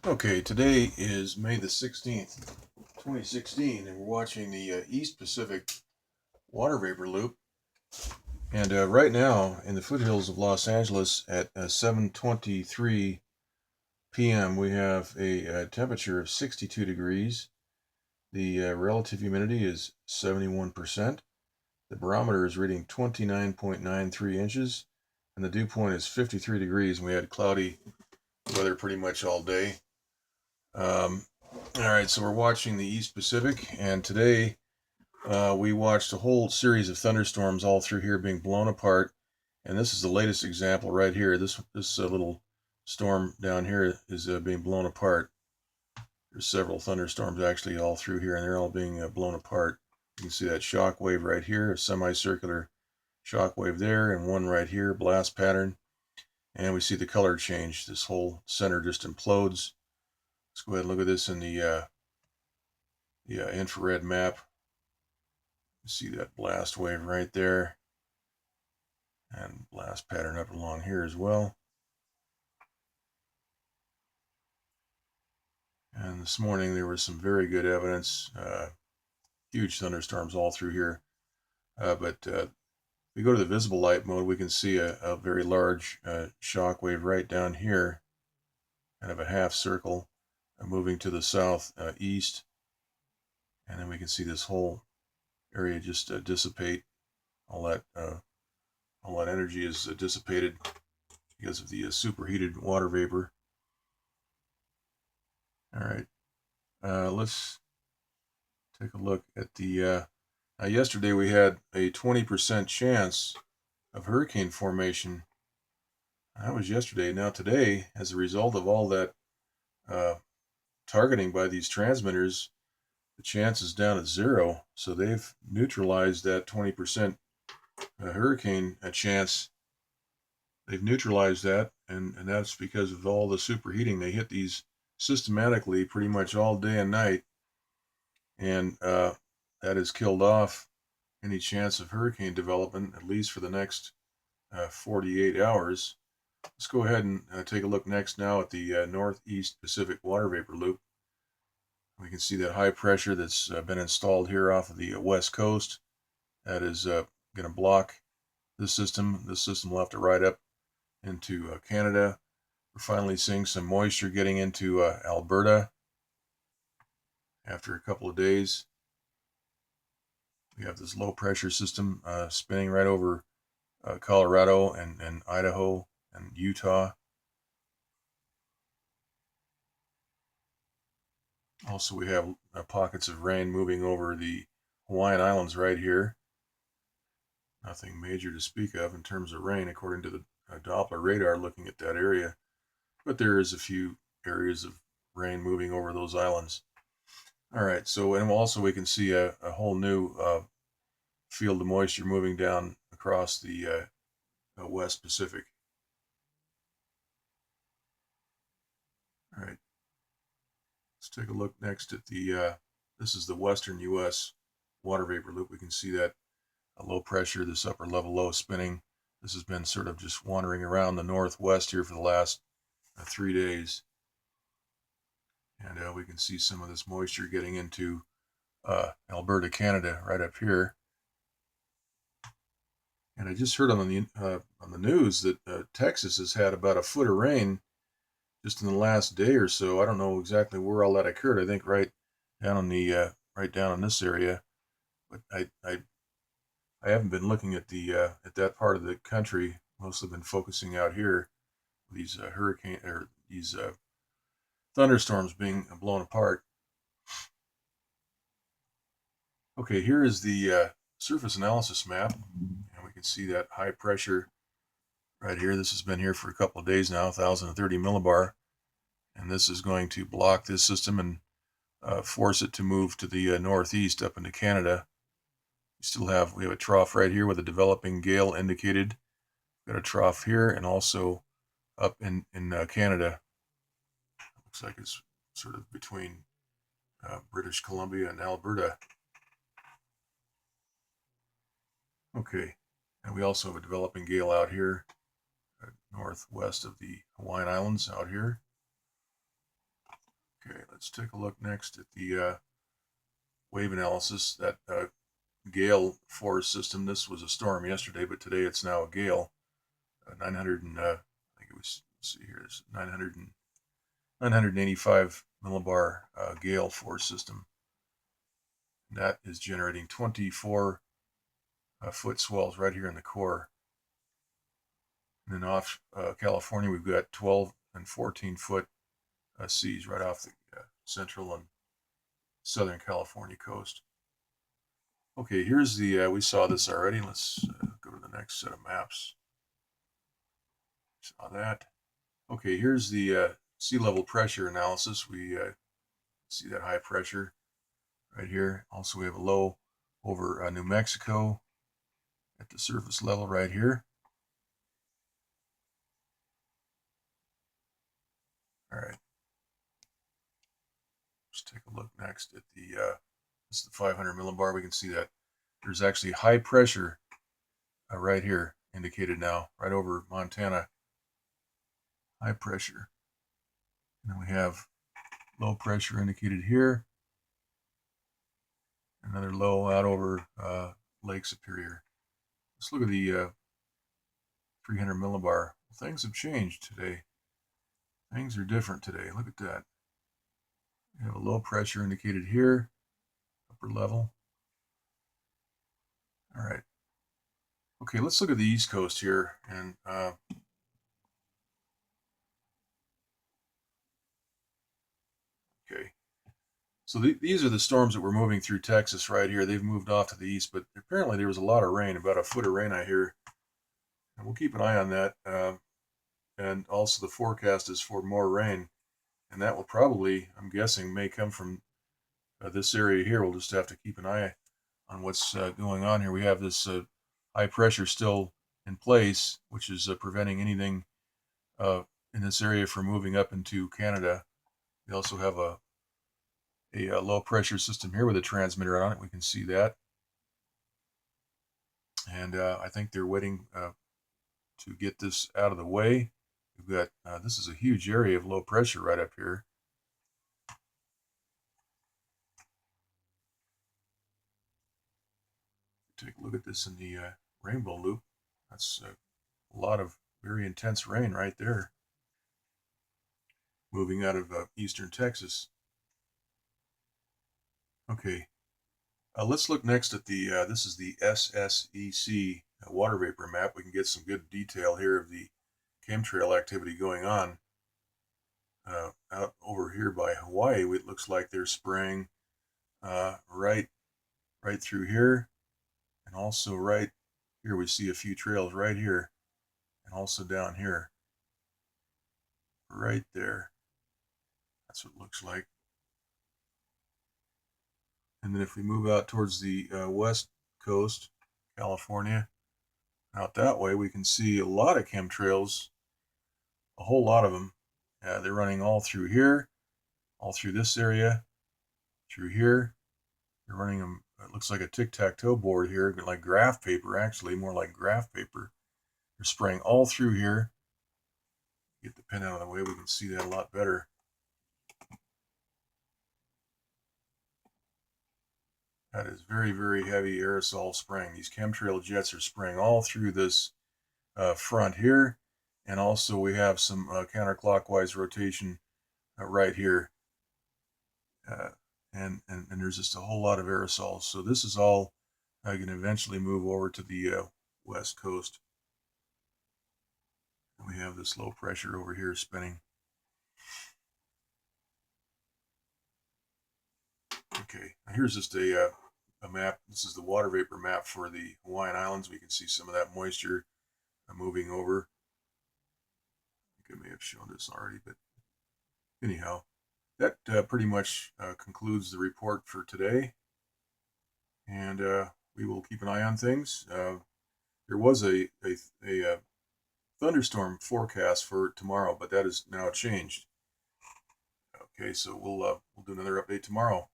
Okay, today is May the 16th, 2016, and we're watching the East Pacific water vapor loop. And right now, in the foothills of Los Angeles at 7:23 p.m., we have a temperature of 62 degrees. The relative humidity is 71%. The barometer is reading 29.93 inches, and the dew point is 53 degrees. And we had cloudy weather pretty much all day. All right, so we're watching the East Pacific, and today we watched a whole series of thunderstorms all through here being blown apart. And this is the latest example right here. This little storm down here is being blown apart. There's several thunderstorms actually all through here, and they're all being blown apart. You can see that shock wave right here, a semicircular shock wave there, and one right here, blast pattern. And we see the color change. This whole center just implodes. Let's go ahead and look at this in the infrared map. You see that blast wave right there, and blast pattern up along here as well. And this morning there was some very good evidence, huge thunderstorms all through here. But if we go to the visible light mode, we can see a very large shock wave right down here, kind of a half circle, moving to the southeast. And then we can see this whole area just dissipate. All that energy is dissipated because of the superheated water vapor. All right, let's take a look at the. Yesterday we had a 20% chance of hurricane formation. That was yesterday. Now today, as a result of all that targeting by these transmitters, the chance is down at 0. So they've neutralized that 20% hurricane chance. They've neutralized that, and that's because of all the superheating. They hit these systematically pretty much all day and night, and that has killed off any chance of hurricane development, at least for the next 48 hours. Let's go ahead and take a look next now at the Northeast Pacific water vapor loop. We can see that high pressure that's been installed here off of the west coast. That is going to block this system. This system will have to ride up into Canada. We're finally seeing some moisture getting into Alberta after a couple of days. We have this low pressure system spinning right over Colorado and Idaho and Utah. Also, we have pockets of rain moving over the Hawaiian Islands right here. Nothing major to speak of in terms of rain, according to the Doppler radar looking at that area. But there is a few areas of rain moving over those islands. All right, so and also we can see a whole new field of moisture moving down across the West Pacific. All right, let's take a look next at the, this is the western U.S. water vapor loop. We can see that low pressure, this upper level low spinning. This has been sort of just wandering around the northwest here for the last 3 days. And we can see some of this moisture getting into Alberta, Canada, right up here. And I just heard on the news that Texas has had about a foot of rain just in the last day or so. I don't know exactly where all that occurred. I think right down on the right down in this area, but I haven't been looking at the at that part of the country. Mostly been focusing out here with these hurricane or these thunderstorms being blown apart. Okay, here is the surface analysis map, and we can see that high pressure right here. This has been here for a couple of days now, 1,030 millibar, and this is going to block this system and force it to move to the northeast up into Canada. We have a trough right here with a developing gale indicated. Got a trough here and also up in Canada. Looks like it's sort of between British Columbia and Alberta. Okay, and we also have a developing gale out here, northwest of the Hawaiian Islands out here. Okay, let's take a look next at the wave analysis. That gale force system. This was a storm yesterday, but today it's now a gale. 900 and I think it was. Let's see here. It's 985 millibar gale force system. And that is generating 24 foot swells right here in the core. And then off California, we've got 12 and 14 foot seas right off the central and southern California coast. Okay, here's the, we saw this already. Let's go to the next set of maps. Saw that. Okay, here's the sea level pressure analysis. We see that high pressure right here. Also, we have a low over New Mexico at the surface level right here. All right. Let's take a look next at the, this is the 500 millibar. We can see that there's actually high pressure right here indicated now, right over Montana. High pressure. And then we have low pressure indicated here. Another low out over Lake Superior. Let's look at the 300 millibar. Things have changed today. Things are different today. Look at that. We have a low pressure indicated here, upper level. All right. Okay, let's look at the East Coast here. And okay. So these are the storms that were moving through Texas right here. They've moved off to the east, but apparently there was a lot of rain, about a foot of rain I hear. And we'll keep an eye on that. And also the forecast is for more rain. And that will probably, I'm guessing, may come from this area here. We'll just have to keep an eye on what's going on here. We have this high pressure still in place, which is preventing anything in this area from moving up into Canada. We also have a low pressure system here with a transmitter on it. We can see that. And I think they're waiting to get this out of the way. We've got, this is a huge area of low pressure right up here. Take a look at this in the rainbow loop. That's a lot of very intense rain right there. Moving out of eastern Texas. Okay, let's look next at the, this is the SSEC water vapor map. We can get some good detail here of the chemtrail activity going on. Out over here by Hawaii, it looks like they're spraying right through here. And also right here we see a few trails right here. And also down here. Right there. That's what it looks like. And then if we move out towards the west coast, California, out that way, we can see a lot of chemtrails, a whole lot of them. They're running all through here, all through this area, through here. They're running them, it looks like a tic-tac-toe board here, like graph paper, actually, more like graph paper. They're spraying all through here. Get the pen out of the way, we can see that a lot better. That is very, very heavy aerosol spraying. These chemtrail jets are spraying all through this front here. And also we have some counterclockwise rotation right here. And there's just a whole lot of aerosols. So this is all going to eventually move over to the west coast. And we have this low pressure over here spinning. Okay, now here's just a map. This is the water vapor map for the Hawaiian Islands. We can see some of that moisture moving over. I think I may have shown this already, but anyhow, that pretty much concludes the report for today. And we will keep an eye on things. There was a thunderstorm forecast for tomorrow, but that is now changed. Okay, so we'll do another update tomorrow.